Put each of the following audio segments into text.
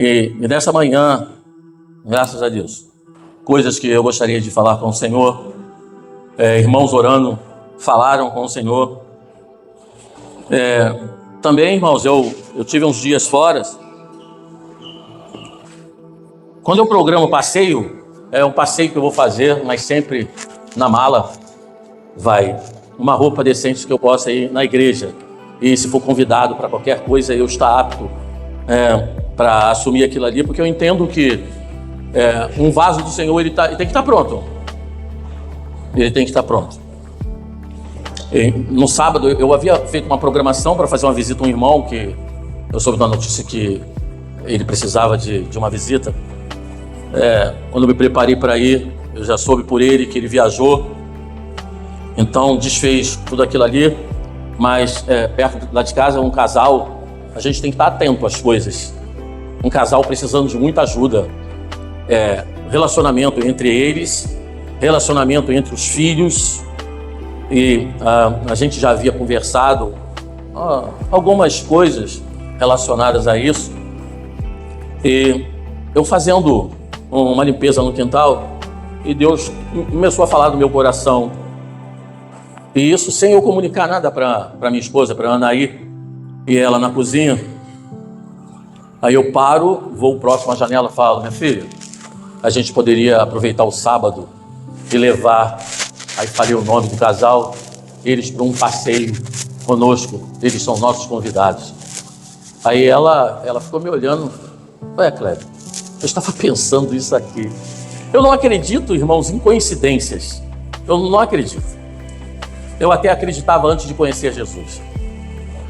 E nessa manhã, graças a Deus, coisas que eu gostaria de falar com o Senhor, irmãos orando, falaram com o Senhor. Também, irmãos, eu tive uns dias fora. Quando eu programo passeio, é um passeio que eu vou fazer, mas sempre na mala vai uma roupa decente que eu possa ir na igreja. E se for convidado para qualquer coisa, eu estar apto para assumir aquilo ali, porque eu entendo que um vaso do Senhor ele tem que estar pronto. Ele tem que estar pronto. E no sábado eu havia feito uma programação para fazer uma visita a um irmão que eu soube da notícia que ele precisava de uma visita. Quando eu me preparei para ir, eu já soube por ele que ele viajou. Então desfez tudo aquilo ali. Mas perto lá de casa, um casal, a gente tem que estar atento às coisas. Um casal precisando de muita ajuda. Relacionamento entre eles, relacionamento entre os filhos. E a gente já havia conversado algumas coisas relacionadas a isso. E eu fazendo uma limpeza no quintal, e Deus começou a falar do meu coração. E isso sem eu comunicar nada para minha esposa, para Anaí, e ela na cozinha. Aí eu paro, vou próximo à janela e falo: minha filha, a gente poderia aproveitar o sábado e levar, aí falei o nome do casal, eles para um passeio conosco, eles são nossos convidados. Aí ela ficou me olhando: ué, Cléber, eu estava pensando isso aqui. Eu não acredito, irmãos, em coincidências. Eu não acredito. Eu até acreditava antes de conhecer Jesus.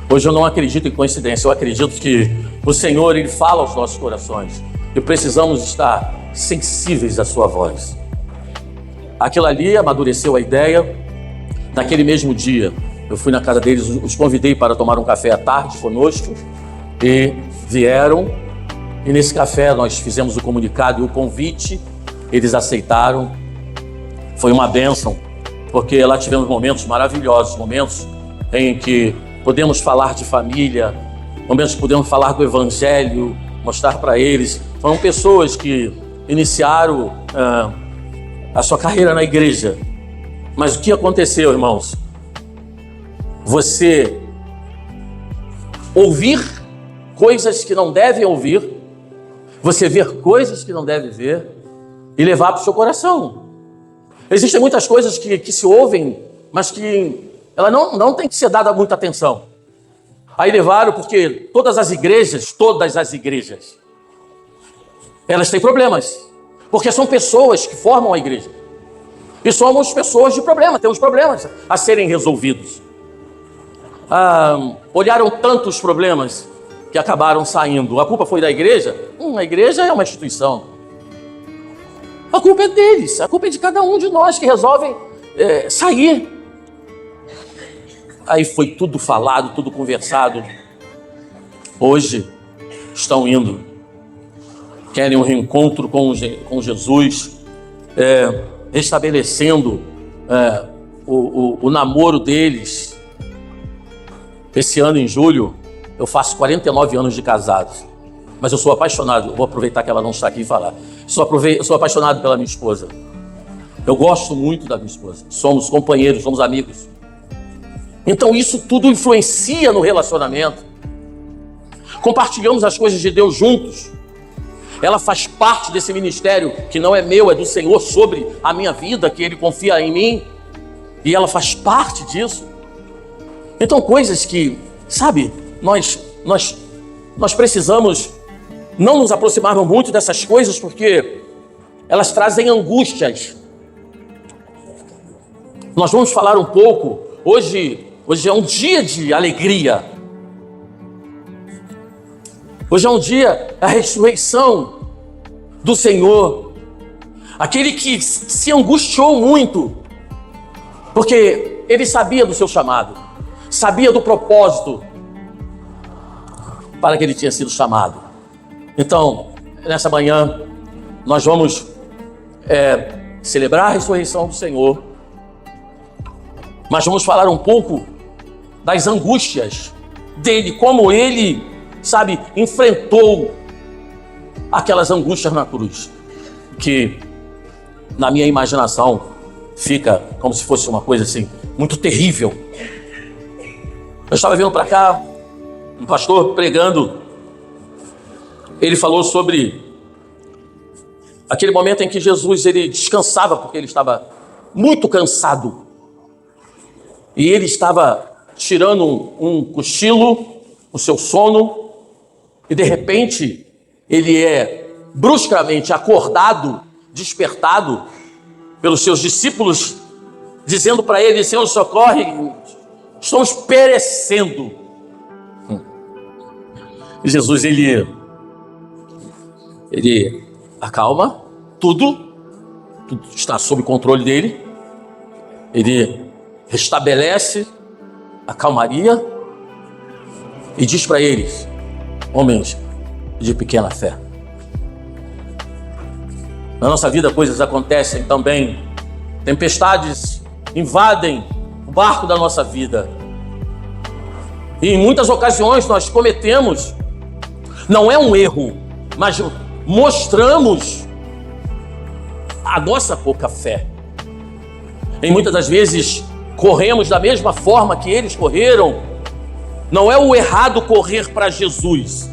Hoje eu não acredito em coincidência. Eu acredito que o Senhor, Ele fala aos nossos corações. E precisamos estar sensíveis à sua voz. Aquilo ali amadureceu a ideia. Naquele mesmo dia, eu fui na casa deles, os convidei para tomar um café à tarde conosco. E vieram. E nesse café nós fizemos o comunicado e o convite. Eles aceitaram. Foi uma bênção. Porque lá tivemos momentos maravilhosos, momentos em que podemos falar de família, momentos que podemos falar do Evangelho, mostrar para eles. Foram pessoas que iniciaram a sua carreira na igreja. Mas o que aconteceu, irmãos? Você ouvir coisas que não deve ouvir, você ver coisas que não deve ver e levar para o seu coração. Existem muitas coisas que se ouvem, mas que ela não tem que ser dada muita atenção. Aí levaram, porque todas as igrejas, elas têm problemas. Porque são pessoas que formam a igreja. E somos pessoas de problema, temos problemas a serem resolvidos. Olharam tantos problemas que acabaram saindo. A culpa foi da igreja? A igreja é uma instituição. A culpa é deles, a culpa é de cada um de nós que resolvem sair. Aí foi tudo falado, tudo conversado. Hoje estão indo, querem um reencontro com Jesus, restabelecendo o namoro deles. Esse ano, em julho, eu faço 49 anos de casados. Mas eu sou apaixonado, vou aproveitar que ela não está aqui e falar. Sou apaixonado pela minha esposa. Eu gosto muito da minha esposa. Somos companheiros, somos amigos. Então isso tudo influencia no relacionamento. Compartilhamos as coisas de Deus juntos. Ela faz parte desse ministério que não é meu, é do Senhor, sobre a minha vida, que Ele confia em mim. E ela faz parte disso. Então coisas que, sabe, nós precisamos não nos aproximarmos muito dessas coisas, porque elas trazem angústias. Nós vamos falar um pouco, hoje é um dia de alegria. Hoje é um dia da ressurreição do Senhor. Aquele que se angustiou muito, porque ele sabia do seu chamado, sabia do propósito para que ele tinha sido chamado. Então, nessa manhã, nós vamos celebrar a ressurreição do Senhor, mas vamos falar um pouco das angústias dele, como ele, enfrentou aquelas angústias na cruz, que na minha imaginação fica como se fosse uma coisa assim, muito terrível. Eu estava vindo para cá, um pastor pregando, ele falou sobre aquele momento em que Jesus ele descansava, porque ele estava muito cansado. E ele estava tirando um cochilo, o seu sono, e de repente ele é bruscamente acordado, despertado pelos seus discípulos, dizendo para ele: Senhor, socorre, estamos perecendo. E Jesus ele acalma tudo está sob controle dele, ele restabelece a calmaria e diz para eles: homens de pequena fé. Na nossa vida coisas acontecem também, tempestades invadem o barco da nossa vida, e em muitas ocasiões nós cometemos, não é um erro, mas mostramos a nossa pouca fé. E muitas das vezes corremos da mesma forma que eles correram. Não é o errado correr para Jesus,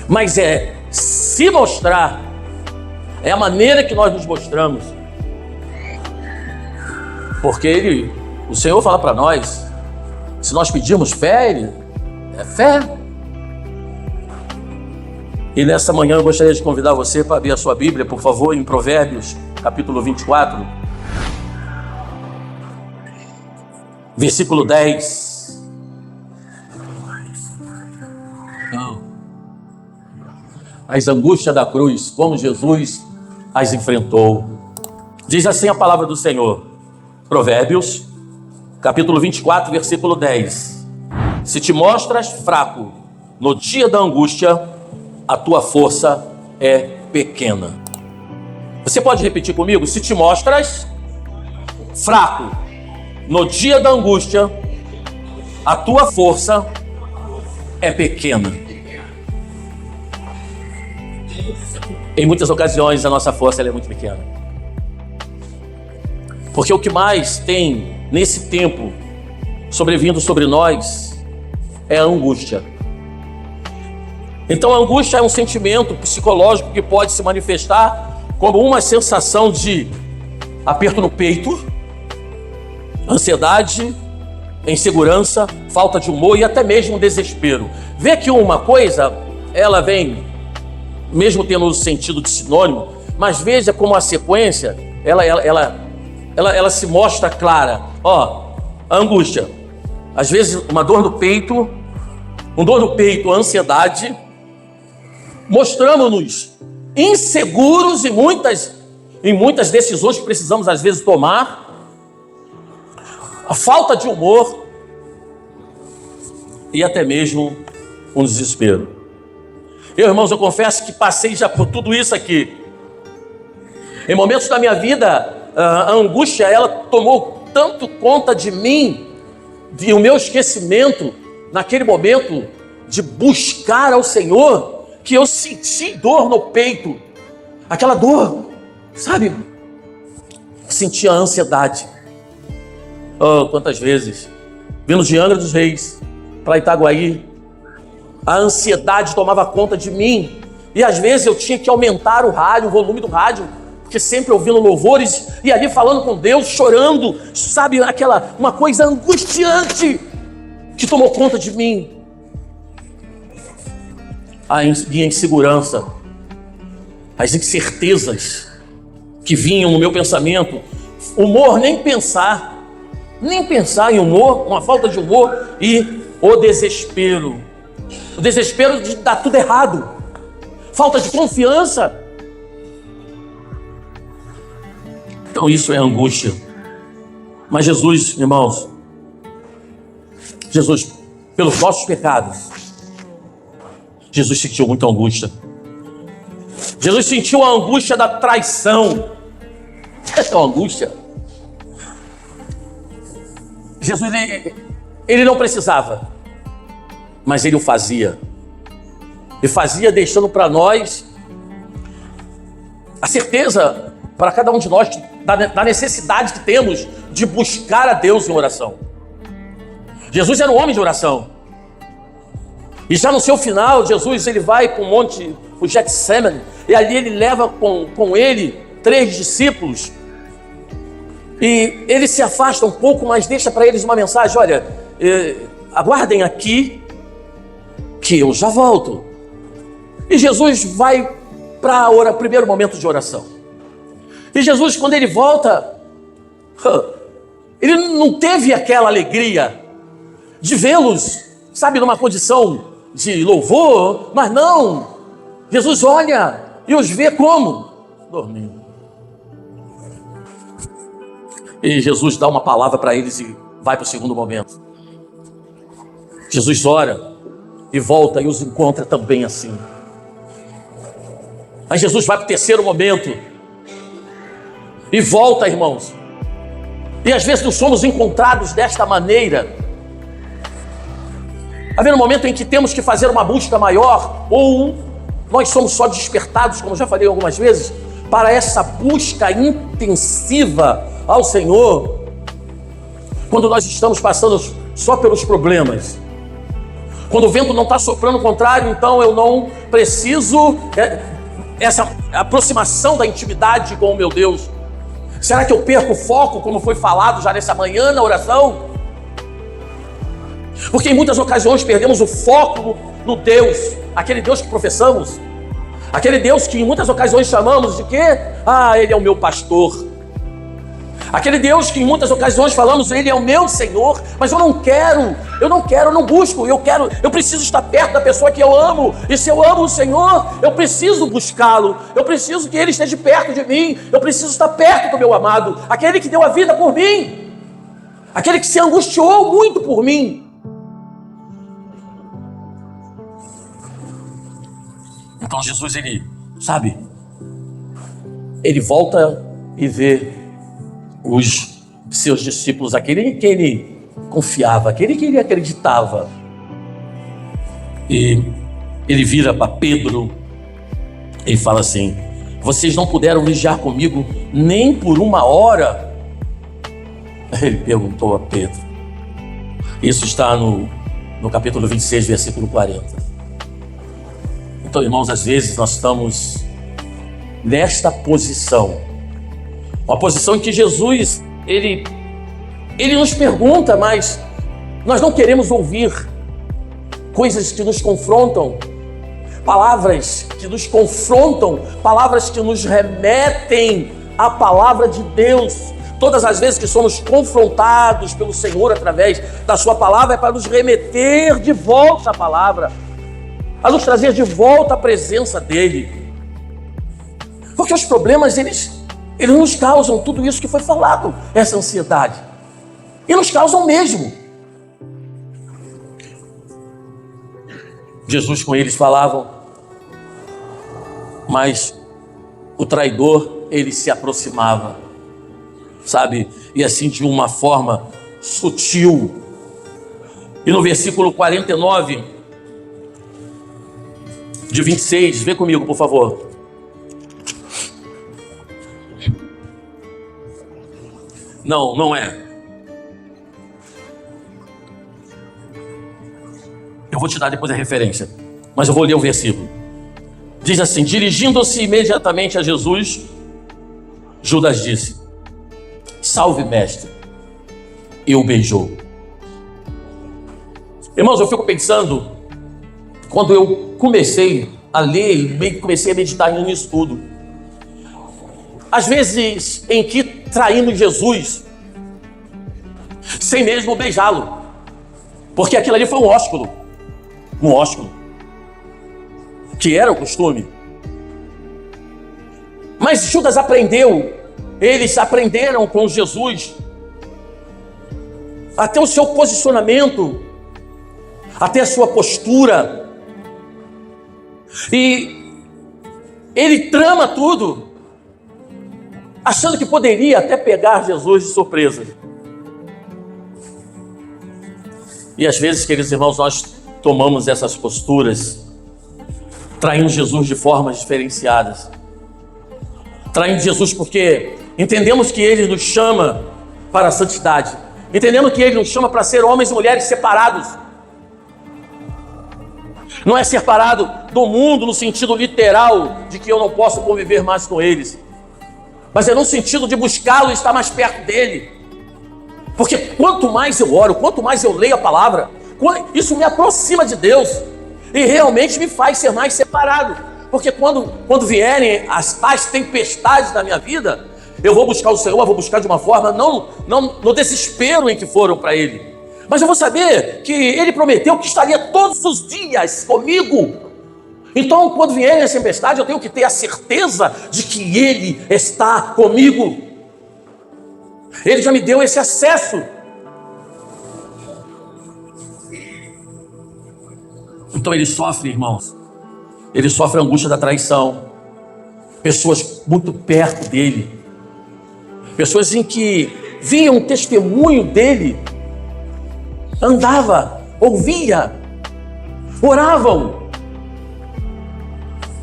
mas é se mostrar, é a maneira que nós nos mostramos. Porque o Senhor fala para nós, se nós pedirmos fé, é fé. E nessa manhã eu gostaria de convidar você para abrir a sua Bíblia, por favor, em Provérbios, capítulo 24, versículo 10. As angústias da cruz, como Jesus as enfrentou. Diz assim a palavra do Senhor, Provérbios, capítulo 24, versículo 10. Se te mostras fraco no dia da angústia, a tua força é pequena. Você pode repetir comigo? Se te mostras fraco no dia da angústia, a tua força é pequena. Em muitas ocasiões a nossa força ela é muito pequena. Porque o que mais tem nesse tempo sobrevindo sobre nós é a angústia. Então a angústia é um sentimento psicológico que pode se manifestar como uma sensação de aperto no peito, ansiedade, insegurança, falta de humor e até mesmo desespero. Vê que uma coisa, ela vem, mesmo tendo o sentido de sinônimo, mas veja como a sequência, ela se mostra clara. A angústia, às vezes uma dor no peito, a ansiedade, mostramos-nos inseguros em muitas decisões que precisamos às vezes tomar, a falta de humor e até mesmo um desespero. Irmãos, eu confesso que passei já por tudo isso aqui. Em momentos da minha vida, a angústia ela tomou tanto conta de mim, e o meu esquecimento naquele momento de buscar ao Senhor, que eu senti dor no peito, aquela dor, sabe? Sentia ansiedade. Quantas vezes, vindo de Angra dos Reis para Itaguaí, a ansiedade tomava conta de mim, e às vezes eu tinha que aumentar o volume do rádio, porque sempre ouvindo louvores, e ali falando com Deus, chorando, sabe, uma coisa angustiante que tomou conta de mim. A minha insegurança, as incertezas que vinham no meu pensamento, humor, nem pensar em humor, uma falta de humor, e o desespero de dar tudo errado, falta de confiança. Então isso é angústia. Mas Jesus, irmãos, pelos nossos pecados, Jesus sentiu muita angústia. Jesus sentiu a angústia da traição. Essa é uma angústia. Jesus, ele não precisava, mas ele o fazia. Ele fazia deixando para nós A certeza para cada um de nós da necessidade que temos de buscar a Deus em oração. Jesus era um homem de oração. E já no seu final, Jesus ele vai para o monte, o Getsemane, e ali ele leva com ele 3 discípulos. E ele se afasta um pouco, mas deixa para eles uma mensagem: olha, aguardem aqui, que eu já volto. E Jesus vai para o primeiro momento de oração. E Jesus, quando ele volta, ele não teve aquela alegria de vê-los, sabe, numa condição de louvor, mas não. Jesus olha e os vê como? Dormindo. E Jesus dá uma palavra para eles e vai para o segundo momento. Jesus ora e volta e os encontra também assim. Aí Jesus vai para o terceiro momento e volta, irmãos. E às vezes nós somos encontrados desta maneira. Havendo um momento em que temos que fazer uma busca maior, ou nós somos só despertados, como já falei algumas vezes, para essa busca intensiva ao Senhor, quando nós estamos passando só pelos problemas. Quando o vento não está soprando o contrário, então eu não preciso essa aproximação da intimidade com o meu Deus. Será que eu perco o foco, como foi falado já nessa manhã na oração? Porque em muitas ocasiões perdemos o foco no Deus, aquele Deus que professamos, aquele Deus que em muitas ocasiões chamamos de quê? Ele é o meu pastor. Aquele Deus que em muitas ocasiões falamos, Ele é o meu Senhor, mas eu não busco, eu preciso estar perto da pessoa que eu amo, e se eu amo o Senhor, eu preciso buscá-lo, eu preciso que Ele esteja perto de mim, eu preciso estar perto do meu amado, aquele que deu a vida por mim, aquele que se angustiou muito por mim. Então Jesus, ele volta e vê os seus discípulos, aquele que ele confiava, aquele que ele acreditava. E ele vira para Pedro e fala assim: vocês não puderam vigiar comigo nem por 1 hora? Ele perguntou a Pedro. Isso está no capítulo 26, versículo 40. Então, irmãos, às vezes nós estamos nesta posição, uma posição em que Jesus, ele nos pergunta, mas nós não queremos ouvir coisas que nos confrontam, palavras que nos confrontam, palavras que nos remetem à palavra de Deus. Todas as vezes que somos confrontados pelo Senhor através da sua palavra, é para nos remeter de volta à palavra, a nos trazer de volta à presença dEle. Porque os problemas, eles nos causam tudo isso que foi falado, essa ansiedade. E nos causam mesmo. Jesus com eles falavam, mas o traidor, ele se aproximava, e assim de uma forma sutil. E no versículo 49 de 26, vê comigo, por favor. Não é. Eu vou te dar depois a referência, mas eu vou ler o versículo. Diz assim: dirigindo-se imediatamente a Jesus, Judas disse: salve, mestre, e o beijou. Irmãos, eu fico pensando, quando eu comecei a ler e comecei a meditar nisso tudo, às vezes em que traímos Jesus sem mesmo beijá-lo, porque aquilo ali foi um ósculo, que era o costume. Mas Judas aprendeu, eles aprenderam com Jesus até o seu posicionamento, até a sua postura, e ele trama tudo, achando que poderia até pegar Jesus de surpresa. E às vezes, queridos irmãos, nós tomamos essas posturas, traindo Jesus de formas diferenciadas. Traem Jesus porque entendemos que Ele nos chama para a santidade. Entendemos que Ele nos chama para ser homens e mulheres separados. Não é separado do mundo no sentido literal de que eu não posso conviver mais com eles, mas é no sentido de buscá-lo e estar mais perto dele. Porque quanto mais eu oro, quanto mais eu leio a palavra, isso me aproxima de Deus e realmente me faz ser mais separado. Porque quando vierem as tais tempestades da minha vida, eu vou buscar o Senhor, eu vou buscar de uma forma, não no desespero em que foram para Ele, mas eu vou saber que Ele prometeu que estaria todos os dias comigo. Então, quando vierem as tempestades, eu tenho que ter a certeza de que Ele está comigo. Ele já me deu esse acesso. Então ele sofre, irmãos. Ele sofre a angústia da traição. Pessoas muito perto dele. Pessoas em que viam o testemunho dele. Andava, ouvia, oravam.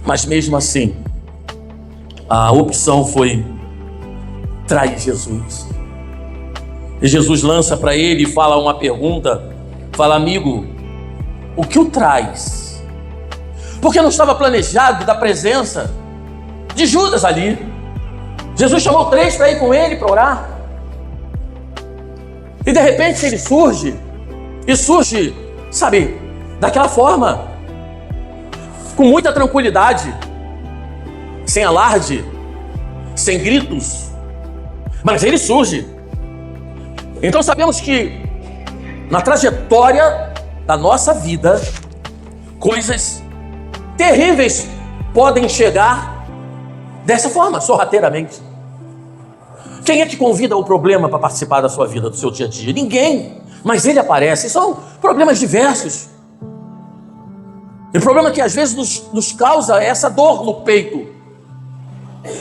Mas mesmo assim, a opção foi trair Jesus. E Jesus lança para ele e fala uma pergunta. Fala: amigo, o que o traz? Porque não estava planejado da presença de Judas ali. Jesus chamou 3 para ir com ele para orar. E de repente ele surge. E surge, sabe, daquela forma, com muita tranquilidade, sem alarde, sem gritos. Mas ele surge. Então sabemos que na trajetória da nossa vida, coisas terríveis podem chegar dessa forma, sorrateiramente. Quem é que convida o problema para participar da sua vida, do seu dia a dia? Ninguém. Mas ele aparece. São problemas diversos. E o problema que às vezes nos causa é essa dor no peito.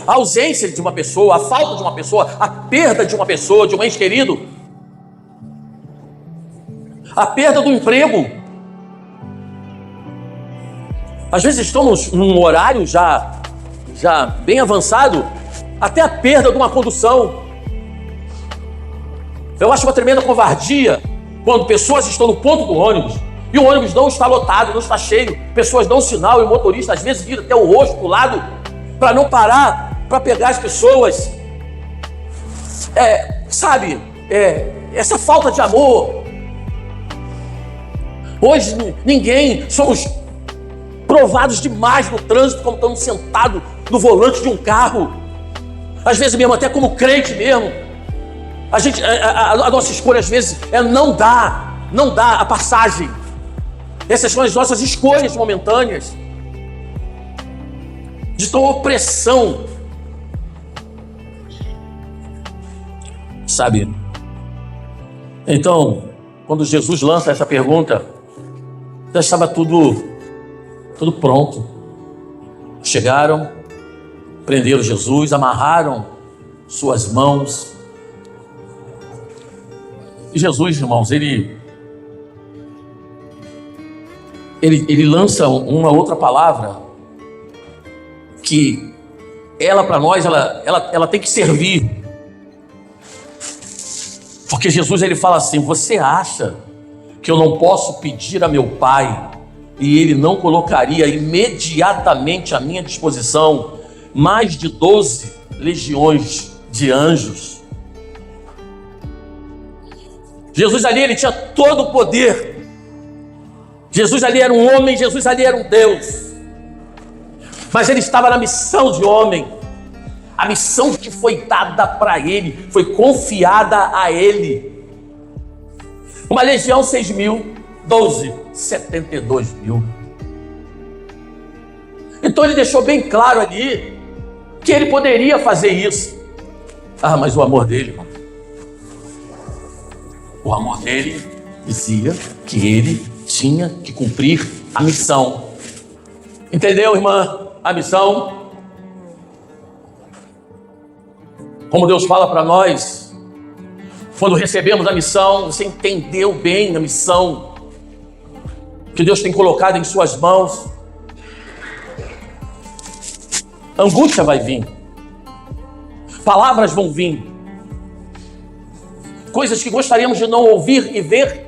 A ausência de uma pessoa, a falta de uma pessoa, a perda de uma pessoa, de um ente querido. A perda do emprego. Às vezes estamos num horário já bem avançado, até a perda de uma condução. Eu acho uma tremenda covardia quando pessoas estão no ponto do ônibus e o ônibus não está lotado, não está cheio. Pessoas dão sinal e o motorista às vezes vira até o rosto para o lado para não parar, para pegar as pessoas. Essa falta de amor. Hoje somos provados demais no trânsito, como estamos sentados no volante de um carro. Às vezes mesmo, até como crente mesmo, a nossa escolha às vezes é não dar a passagem. Essas são as nossas escolhas momentâneas, de tão opressão. Sabe? Então, quando Jesus lança essa pergunta, já estava tudo pronto. Chegaram, prenderam Jesus, amarraram suas mãos. E Jesus, irmãos, ele lança uma outra palavra que ela para nós, ela tem que servir. Porque Jesus ele fala assim: você acha que eu não posso pedir a meu Pai e Ele não colocaria imediatamente à minha disposição mais de 12 legiões de anjos? Jesus ali, ele tinha todo o poder. Jesus ali era um homem, Jesus ali era um Deus. Mas ele estava na missão de homem. A missão que foi dada para ele, foi confiada a ele. Uma legião 6.000, 12, 72.000. Então ele deixou bem claro ali que ele poderia fazer isso. Mas o amor dele, irmão, o amor dele dizia que ele tinha que cumprir a missão. Entendeu, irmã? A missão. Como Deus fala para nós, quando recebemos a missão, você entendeu bem a missão que Deus tem colocado em suas mãos. Angústia vai vir, Palavras vão vir. Coisas que gostaríamos de não ouvir e ver,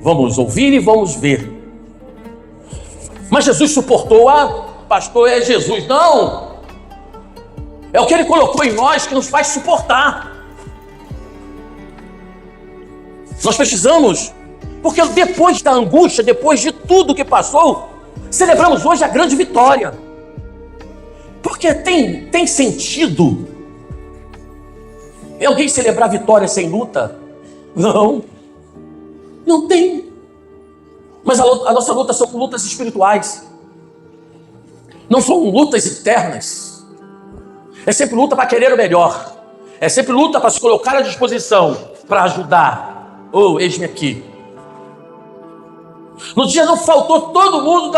vamos ouvir e vamos ver. Mas Jesus suportou. Pastor, é Jesus. Não! É o que Ele colocou em nós que nos faz suportar. Nós precisamos, porque depois da angústia, depois de tudo que passou, celebramos hoje a grande vitória. Porque tem sentido alguém celebrar vitória sem luta? Não tem. Mas a nossa luta são lutas espirituais. Não são lutas eternas. É sempre luta para querer o melhor. É sempre luta para se colocar à disposição, para ajudar. Eis-me aqui. No dia não faltou todo mundo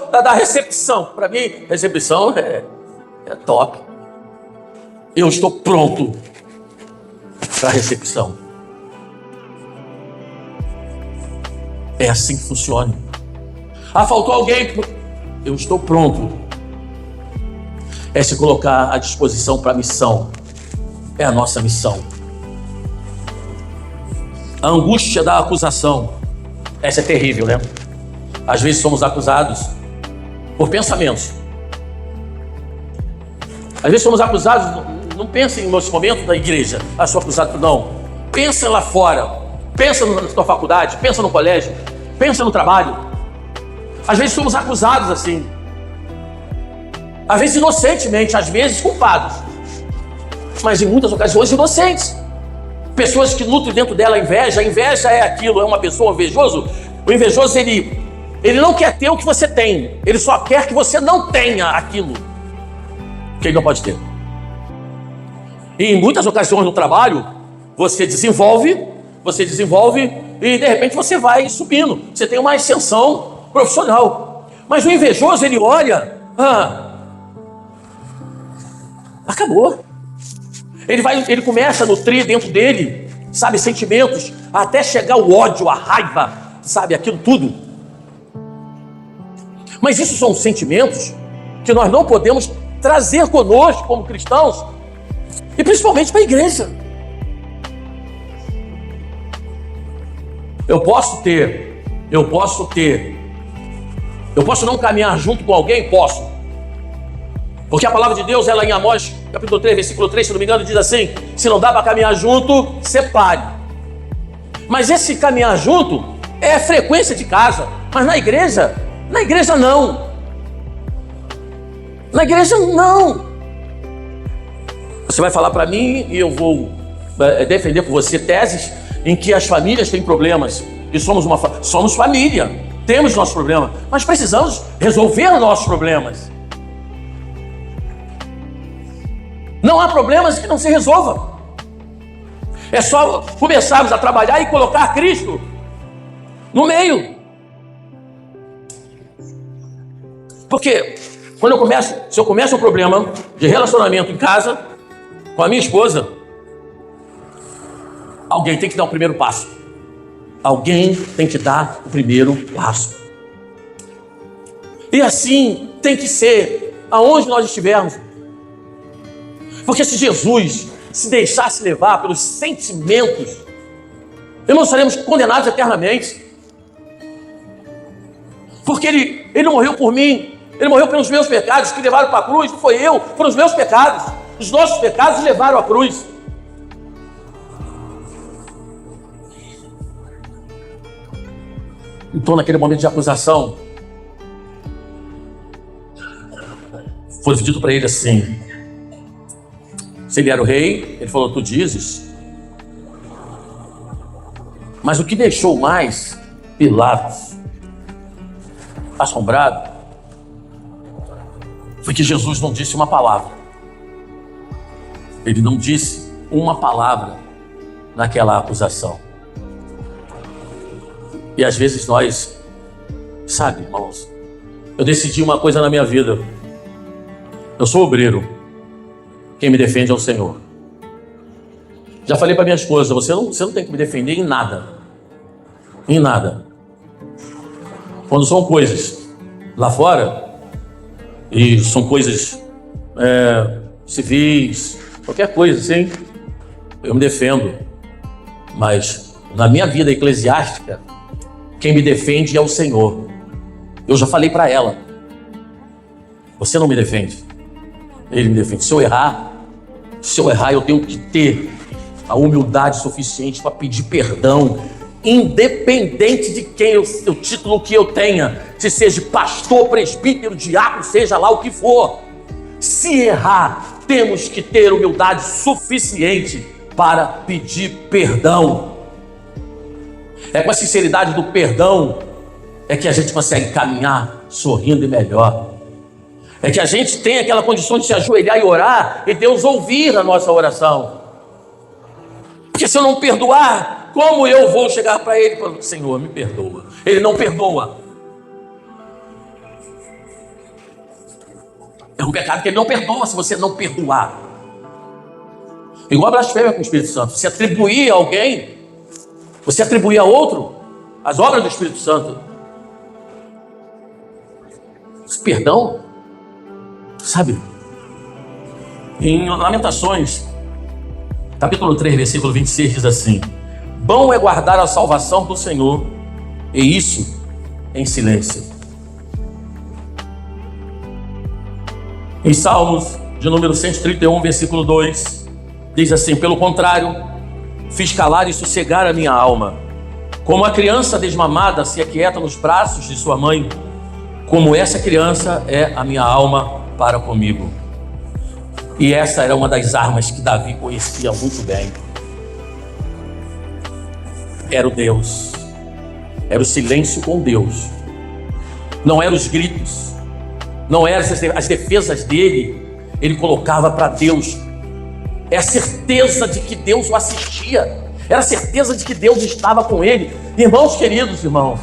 da recepção. Para mim, recepção é top. Eu estou pronto para a recepção. É assim que funciona. Faltou alguém. Eu estou pronto. É se colocar à disposição para a missão. É a nossa missão. A angústia da acusação. Essa é terrível, né? Às vezes somos acusados por pensamentos. Às vezes somos acusados, não pensem nesse momento da igreja. Sou acusado, não. Pensa lá fora. Pensa na tua faculdade, pensa no colégio, pensa no trabalho. Às vezes somos acusados assim. Às vezes inocentemente, às vezes culpados. Mas em muitas ocasiões inocentes. Pessoas que nutrem dentro dela inveja. A inveja é aquilo, é uma pessoa invejoso. O invejoso, ele não quer ter o que você tem. Ele só quer que você não tenha aquilo que ele não pode ter. E em muitas ocasiões no trabalho, você desenvolve e de repente você vai subindo. Você tem uma ascensão profissional. Mas o invejoso, ele olha, acabou. Ele começa a nutrir dentro dele, sabe, sentimentos, até chegar o ódio, a raiva, sabe, aquilo tudo. Mas isso são sentimentos que nós não podemos trazer conosco como cristãos, e principalmente para a igreja. Eu posso não caminhar junto com alguém? Posso. Porque a palavra de Deus, ela em Amós, capítulo 3, versículo 3, se não me engano, diz assim: se não dá para caminhar junto, separe. Mas esse caminhar junto é frequência de casa. Mas na igreja não. Na igreja não. Você vai falar para mim e eu vou defender por você teses em que as famílias têm problemas. E somos família, temos nossos problemas, mas precisamos resolver nossos problemas. Não há problemas que não se resolvam. É só começarmos a trabalhar e colocar Cristo no meio. Porque se eu começo um problema de relacionamento em casa com a minha esposa, alguém tem que dar o primeiro passo. Alguém tem que dar o primeiro passo. E assim tem que ser aonde nós estivermos. Porque se Jesus se deixasse levar pelos sentimentos, irmãos, seremos condenados eternamente. Porque ele não morreu por mim, ele morreu pelos meus pecados que levaram para a cruz. Não foi eu, foram os meus pecados. Os nossos pecados levaram à cruz. Então, naquele momento de acusação, foi dito para ele assim: se ele era o rei, ele falou: tu dizes. Mas o que deixou mais Pilatos assombrado foi que Jesus não disse uma palavra. Ele não disse uma palavra naquela acusação. E às vezes nós, sabe, irmãos, eu decidi uma coisa na minha vida: eu sou obreiro, quem me defende é o Senhor. Já falei para minha esposa: você não tem que me defender em nada. Em nada. Quando são coisas lá fora, e são coisas civis, qualquer coisa assim, eu me defendo. Mas na minha vida eclesiástica, quem me defende é o Senhor. Eu já falei para ela: você não me defende, Ele me defende. Se eu errar, eu tenho que ter a humildade suficiente para pedir perdão, independente de quem o título que eu tenha, se seja pastor, presbítero, diácono, seja lá o que for. Se errar, temos que ter humildade suficiente para pedir perdão. É com a sinceridade do perdão é que a gente consegue caminhar sorrindo e melhor. É que a gente tem aquela condição de se ajoelhar e orar e Deus ouvir a nossa oração. Porque se eu não perdoar, como eu vou chegar para Ele e falar: Senhor, me perdoa? Ele não perdoa. É um pecado que Ele não perdoa se você não perdoar. Igual a blasfêmia com o Espírito Santo. Você atribuir a alguém, você atribuir a outro as obras do Espírito Santo. Esse perdão, sabe? Em Lamentações, capítulo 3, versículo 26, diz assim: bom é guardar a salvação do Senhor, e isso em silêncio. Em Salmos, de número 131, versículo 2, diz assim: pelo contrário, fiz calar e sossegar a minha alma. Como a criança desmamada se aquieta nos braços de sua mãe, como essa criança é a minha alma para comigo. E essa era uma das armas que Davi conhecia muito bem. Era o Deus. Era o silêncio com Deus. Não eram os gritos. Não eram as defesas dele. Ele colocava para Deus. É a certeza de que Deus o assistia. Era a certeza de que Deus estava com ele. Irmãos queridos, irmãos,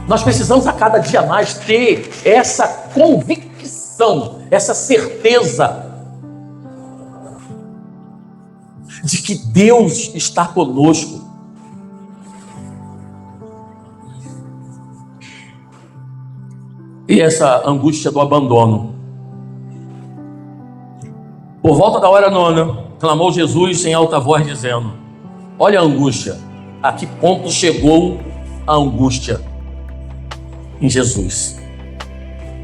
nós precisamos a cada dia mais ter essa convicção, essa certeza de que Deus está conosco. E essa angústia do abandono. Por volta da hora 9, clamou Jesus em alta voz, dizendo: olha a angústia, a que ponto chegou a angústia em Jesus.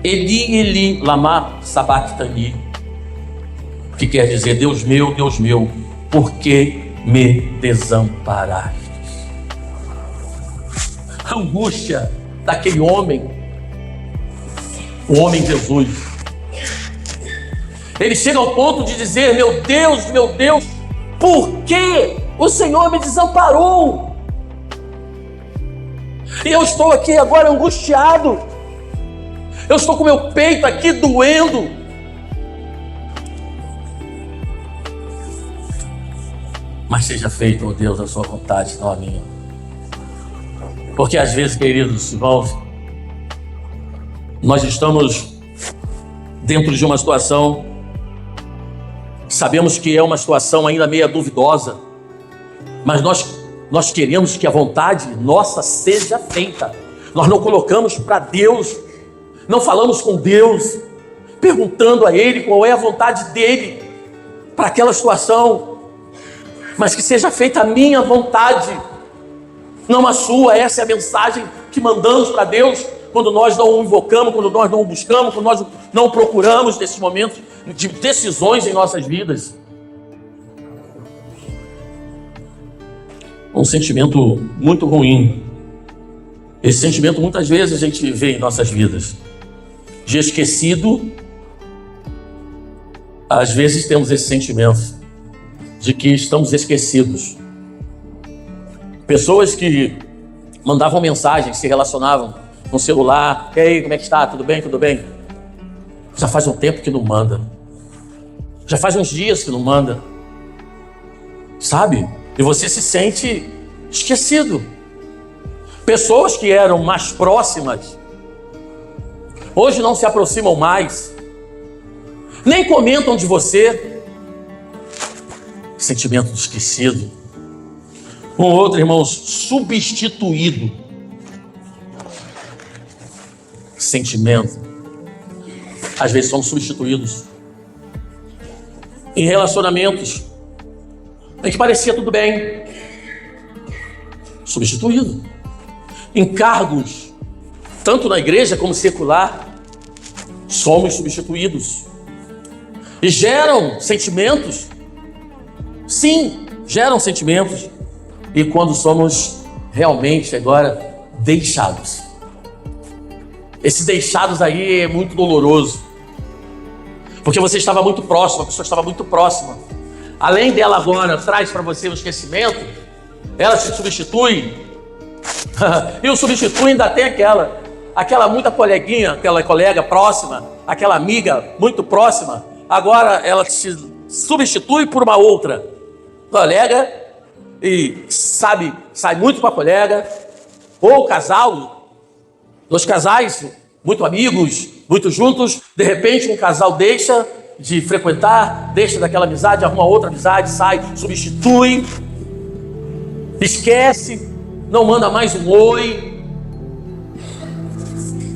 Eli, Eli, lama sabachthani, que quer dizer: Deus meu, por que me desamparaste? A angústia daquele homem, o homem Jesus. Ele chega ao ponto de dizer: meu Deus, por que o Senhor me desamparou? E eu estou aqui agora angustiado. Eu estou com meu peito aqui doendo. Mas seja feita, ó Deus, a sua vontade, não a minha. Porque às vezes, queridos irmãos, nós estamos dentro de uma situação, sabemos que é uma situação ainda meio duvidosa, mas nós queremos que a vontade nossa seja feita. Nós não colocamos para Deus, não falamos com Deus, perguntando a Ele qual é a vontade dEle para aquela situação, mas que seja feita a minha vontade, não a sua. Essa é a mensagem que mandamos para Deus quando nós não o invocamos, quando nós não o buscamos, quando nós não o procuramos nesses momentos de decisões em nossas vidas. Um sentimento muito ruim. Esse sentimento muitas vezes a gente vê em nossas vidas. De esquecido, às vezes temos esse sentimento de que estamos esquecidos. Pessoas que mandavam mensagens, se relacionavam no celular: e aí, como é que está? Tudo bem? Tudo bem? Já faz um tempo que não manda. Já faz uns dias que não manda. Sabe? E você se sente esquecido. Pessoas que eram mais próximas, hoje não se aproximam mais, nem comentam de você. Sentimento de esquecido. Um outro, irmãos, substituído. Sentimento. Às vezes somos substituídos. em relacionamentos em que parecia tudo bem, substituído. Em cargos, tanto na igreja como secular, somos substituídos. E geram sentimentos. Sim, geram sentimentos. E quando somos realmente agora deixados. Esses deixados aí é muito doloroso. Porque você estava muito próximo, a pessoa estava muito próxima. Além dela agora traz para você o esquecimento, ela se substitui. E o substitui ainda tem aquela muita coleguinha, aquela colega próxima, aquela amiga muito próxima. Agora ela se substitui por uma outra colega e sai muito com a colega. Ou o casal, dois casais muito amigos, muito juntos, de repente um casal deixa de frequentar, deixa daquela amizade, arruma outra amizade, sai, substitui, esquece, não manda mais um oi,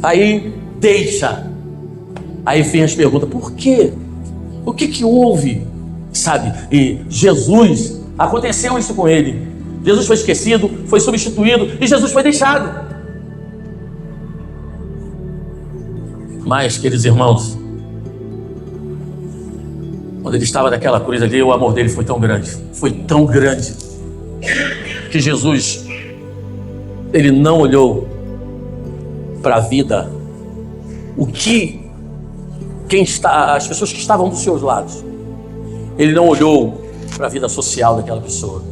aí deixa. Aí vem as perguntas: por quê? O que houve? Sabe? E Jesus, aconteceu isso com ele. Jesus foi esquecido, foi substituído e Jesus foi deixado. Mas, queridos irmãos, quando ele estava naquela cruz ali, o amor dele foi tão grande, que Jesus, ele não olhou para a vida, as pessoas que estavam dos seus lados. Ele não olhou para a vida social daquela pessoa.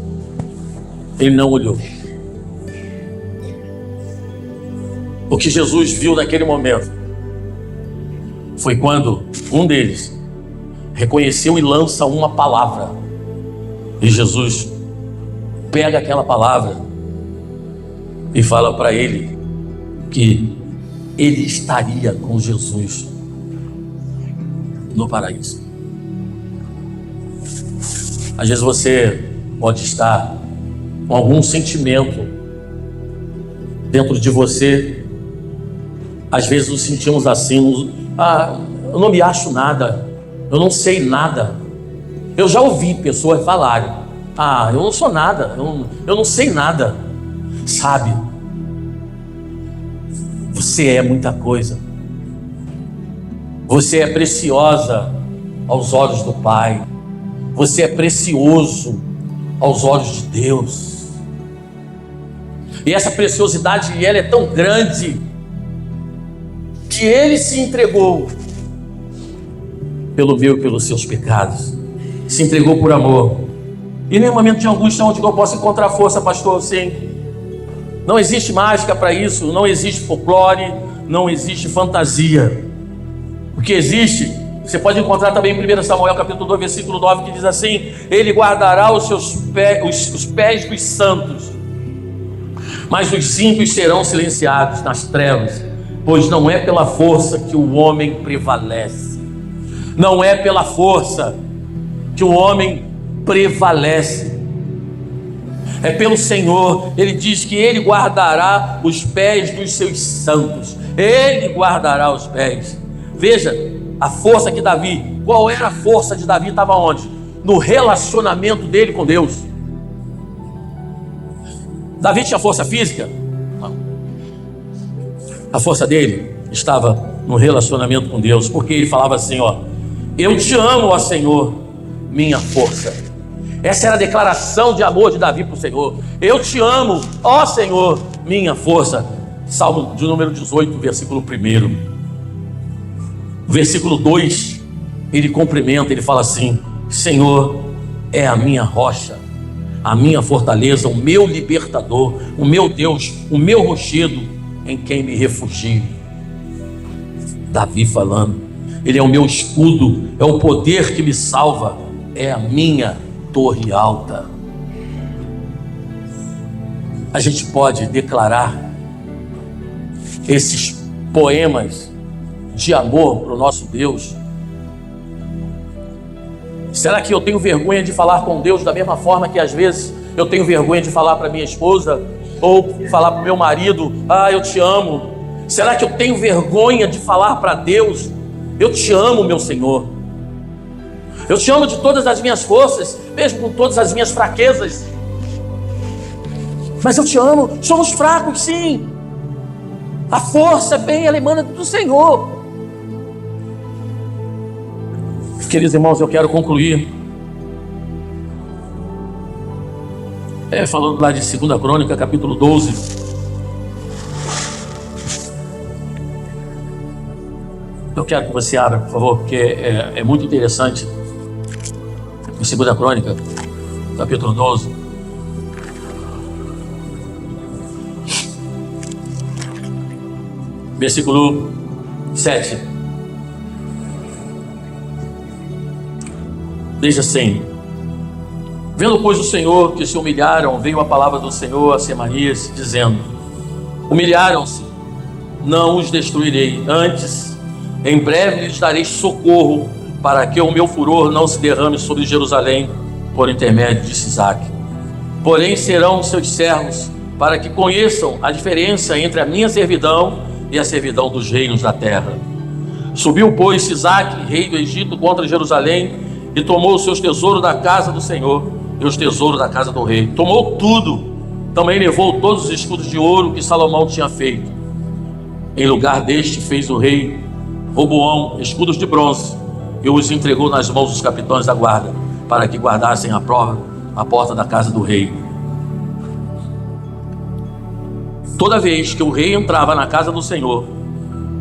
Ele não olhou. O que Jesus viu naquele momento foi quando um deles reconheceu e lança uma palavra. E Jesus pega aquela palavra e fala para ele que ele estaria com Jesus no paraíso. Às vezes você pode estar com algum sentimento dentro de você. Às vezes nos sentimos assim: eu não me acho nada, eu não sei nada. Eu já ouvi pessoas falarem: eu não sou nada, eu não sei nada. Sabe, você é muita coisa. Você é preciosa aos olhos do Pai. Você é precioso aos olhos de Deus. E essa preciosidade, ela é tão grande que Ele se entregou pelo meu e pelos seus pecados. Se entregou por amor. E nem momento de angústia onde eu posso encontrar força, pastor. Sim. Não existe mágica para isso. Não existe folclore. Não existe fantasia. O que existe, você pode encontrar também em 1 Samuel capítulo 2, versículo 9, que diz assim: Ele guardará os pés dos santos, mas os ímpios serão silenciados nas trevas, pois não é pela força que o homem prevalece. Não é pela força que o homem prevalece. É pelo Senhor. Ele diz que Ele guardará os pés dos seus santos. Ele guardará os pés. Veja a força que Davi, qual era a força de Davi? Estava onde? No relacionamento dele com Deus. Davi tinha força física? Não. A força dele estava no relacionamento com Deus, porque ele falava assim: eu te amo, ó Senhor, minha força. Essa era a declaração de amor de Davi para o Senhor. Eu te amo, ó Senhor, minha força. Salmo de número 18, versículo 1. Versículo 2, ele cumprimenta, ele fala assim: Senhor é a minha rocha, a minha fortaleza, o meu libertador, o meu Deus, o meu rochedo, em quem me refugio. Davi falando: Ele é o meu escudo, é o poder que me salva, é a minha torre alta. A gente pode declarar esses poemas de amor para o nosso Deus? Será que eu tenho vergonha de falar com Deus da mesma forma que às vezes eu tenho vergonha de falar para minha esposa ou falar para o meu marido: eu te amo? Será que eu tenho vergonha de falar para Deus: eu te amo, meu Senhor? Eu te amo de todas as minhas forças, mesmo com todas as minhas fraquezas. Mas eu te amo. Somos fracos, sim. A força vem, ela emana do Senhor. Queridos irmãos, eu quero concluir falando lá de 2 Crônica, capítulo 12. Eu quero que você abra, por favor, porque é muito interessante. Em 2 Crônica, capítulo 12. Versículo 7. Diz assim: vendo, pois, o Senhor que se humilharam, veio a palavra do Senhor a Semarias, dizendo: humilharam-se, não os destruirei, antes, em breve lhes darei socorro, para que o meu furor não se derrame sobre Jerusalém, por intermédio de Sisaque. Porém serão seus servos, para que conheçam a diferença entre a minha servidão e a servidão dos reinos da terra. Subiu, pois, Sisaque, rei do Egito, contra Jerusalém, e tomou os seus tesouros da casa do Senhor e os tesouros da casa do rei. Tomou tudo. Também levou todos os escudos de ouro que Salomão tinha feito. Em lugar deste fez o rei Roboão escudos de bronze e os entregou nas mãos dos capitães da guarda, para que guardassem a porta da casa do rei. Toda vez que o rei entrava na casa do Senhor,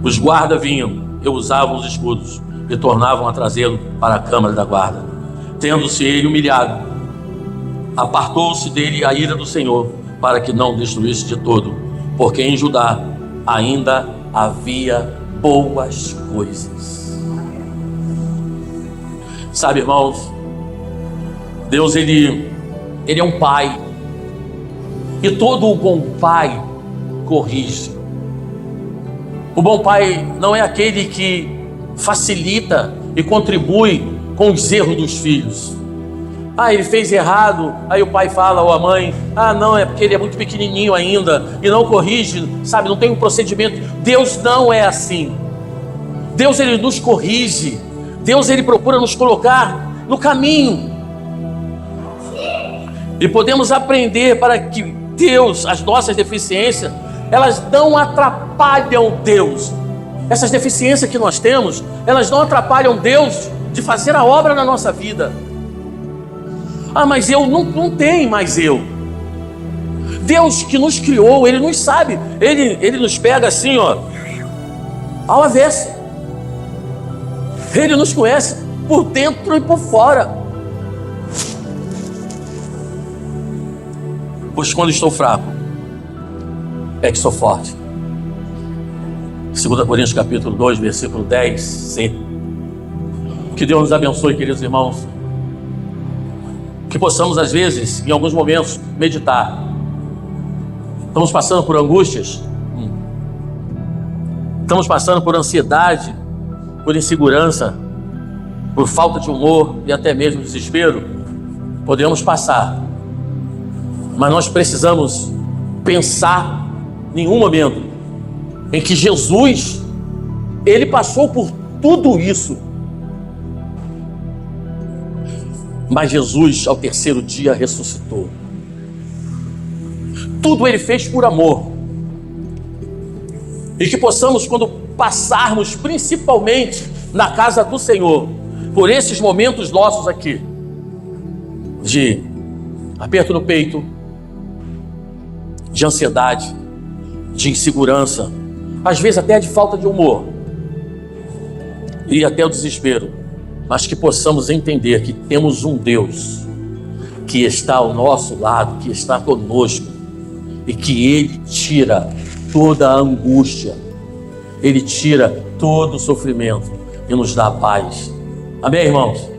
os guardas vinham e usavam os escudos e tornavam a trazê-lo para a câmara da guarda. Tendo-se ele humilhado, apartou-se dele a ira do Senhor, para que não destruísse de todo, porque em Judá ainda havia boas coisas. Sabe, irmãos, Deus ele é um pai, e todo o bom pai corrige. O bom pai não é aquele que facilita e contribui com os erros dos filhos. Ele fez errado, aí o pai fala, ou a mãe, não, é porque ele é muito pequenininho ainda, e não corrige, sabe, não tem um procedimento. Deus não é assim. Deus, ele nos corrige. Deus, ele procura nos colocar no caminho. E podemos aprender para que Deus, as nossas deficiências, elas não atrapalham Deus. Essas deficiências que nós temos, elas não atrapalham Deus de fazer a obra na nossa vida. Mas eu não tenho mais eu. Deus que nos criou, ele nos sabe, ele nos pega assim, ao avesso. Ele nos conhece por dentro e por fora. Pois quando estou fraco, é que sou forte. 2 Coríntios capítulo 2, versículo 10, C. Que Deus nos abençoe, queridos irmãos. Que possamos, às vezes, em alguns momentos, meditar. Estamos passando por angústias. Estamos passando por ansiedade, por insegurança, por falta de humor e até mesmo desespero. Podemos passar. Mas nós precisamos pensar em um momento em que Jesus, ele passou por tudo isso. Mas Jesus, ao terceiro dia, ressuscitou. Tudo ele fez por amor. E que possamos, quando passarmos, principalmente na casa do Senhor, por esses momentos nossos aqui, de aperto no peito, de ansiedade, de insegurança, às vezes até de falta de humor, e até o desespero, mas que possamos entender que temos um Deus que está ao nosso lado, que está conosco, e que Ele tira toda a angústia, Ele tira todo o sofrimento e nos dá paz. Amém, irmãos?